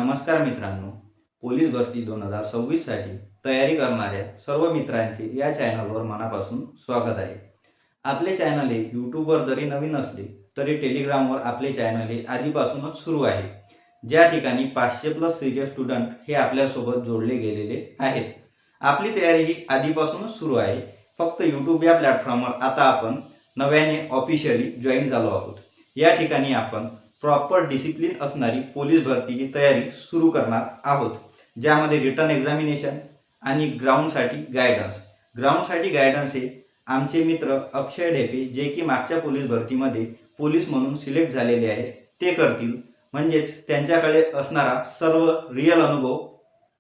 नमस्कार मित्रांनो, पोलीस भरती 2026 साठी तयारी करणाऱ्या सर्व मित्रांचे या चॅनलवर मनापासून स्वागत आहे। आपले चॅनल हे यूट्यूबवर जरी नवीन असले तरी टेलिग्रामवर आपले चॅनल हे आधीपासूनच सुरू आहे, ज्या ठिकाणी 500+ सिरियस स्टुडंट हे आपल्यासोबत जोडले गेलेले आहेत। आपली तयारी ही आधीपासूनच सुरू आहे, फक्त यूट्यूब या प्लॅटफॉर्मवर आता आपण नव्याने ऑफिशियली जॉईन झालो आहोत। या ठिकाणी आपण प्रॉपर डिसिप्लिन असणारी पोलीस भरतीची तयारी सुरू करणार आहोत, ज्यामध्ये रिटन एक्झामिनेशन आणि ग्राउंडसाठी गायडन्स हे आमचे मित्र अक्षय ढेपे, जे की मागच्या पोलीस भरतीमध्ये पोलीस म्हणून सिलेक्ट झालेले आहेत, ते करतील। म्हणजेच त्यांच्याकडे असणारा सर्व रिअल अनुभव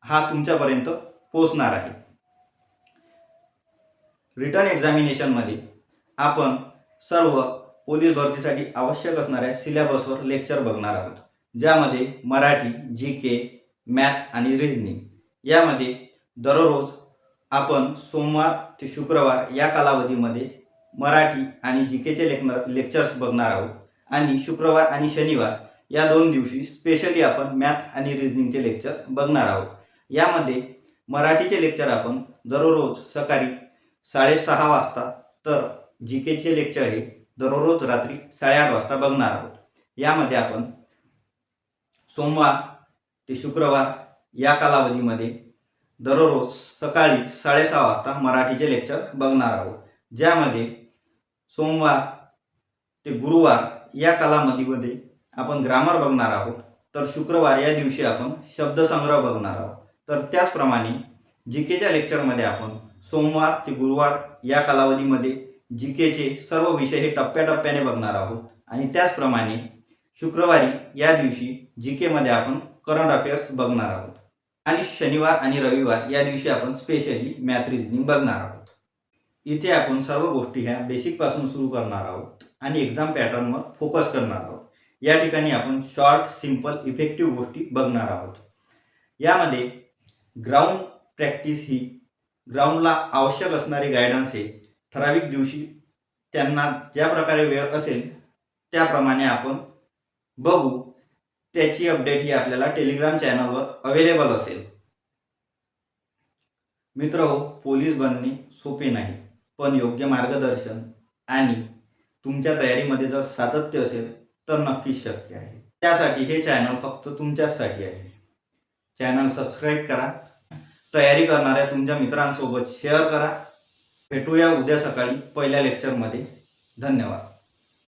हा तुमच्यापर्यंत पोहोचणार आहे। रिटन एक्झामिनेशनमध्ये आपण सर्व पोलीस भरतीसाठी आवश्यक असणाऱ्या सिलेबसवर लेक्चर बघणार आहोत, ज्यामध्ये मराठी, जीके, मॅथ आणि रिझनिंग यामध्ये दररोज आपण सोमवार ते शुक्रवार या कालावधीमध्ये मराठी आणि जीकेचे लेक्चर्स बघणार आहोत आणि शुक्रवार आणि शनिवार या दोन दिवशी स्पेशली आपण मॅथ आणि रिझनिंगचे लेक्चर बघणार आहोत। यामध्ये मराठीचे लेक्चर आपण दररोज सकाळी 6:30 वाजता, तर जीकेचे लेक्चर हे दररोज रात्री 8:30 वाजता बघणार आहोत। यामध्ये आपण सोमवार ते शुक्रवार या कालावधीमध्ये दररोज सकाळी 6:30 वाजता मराठीचे लेक्चर बघणार आहोत, ज्यामध्ये सोमवार ते गुरुवार या कालावधीमध्ये आपण ग्रामर बघणार आहोत, तर शुक्रवार या दिवशी आपण शब्दसंग्रह बघणार आहोत। तर त्याचप्रमाणे जीकेच्या लेक्चरमध्ये आपण सोमवार ते गुरुवार या कालावधीमध्ये जीकेचे सर्व विषय हे टप्प्याटप्प्याने बघणार आहोत आणि त्याचप्रमाणे शुक्रवारी या दिवशी जीकेमध्ये आपण करंट अफेअर्स बघणार आहोत आणि शनिवार आणि रविवार या दिवशी आपण स्पेशली मॅथ रिझनिंग बघणार आहोत। इथे आपण सर्व गोष्टी ह्या बेसिकपासून सुरू करणार आहोत आणि एक्झाम पॅटर्नवर फोकस करणार आहोत। या ठिकाणी आपण शॉर्ट, सिंपल, इफेक्टिव्ह गोष्टी बघणार आहोत। यामध्ये ग्राउंड प्रॅक्टिस ही ग्राउंडला आवश्यक असणारे गायडन्स हे ठराविक दिवशी त्यांना ज्या प्रकारे वेळ असेल त्याप्रमाणे आपण बघू। त्याची अपडेट ही आपल्याला टेलिग्राम चॅनलवर अवेलेबल असेल। मित्रहो, पोलीस बनणे सोपे नाही, पण योग्य मार्गदर्शन आणि तुमच्या तयारीमध्ये जर सातत्य असेल तर नक्कीच शक्य आहे। त्यासाठी हे चॅनल फक्त तुमच्यासाठी आहे। चॅनल सबस्क्राईब करा, तयारी करणाऱ्या तुमच्या मित्रांसोबत शेअर करा। भेटूया उद्या सकाळी पहिल्या लेक्चरमध्ये। धन्यवाद।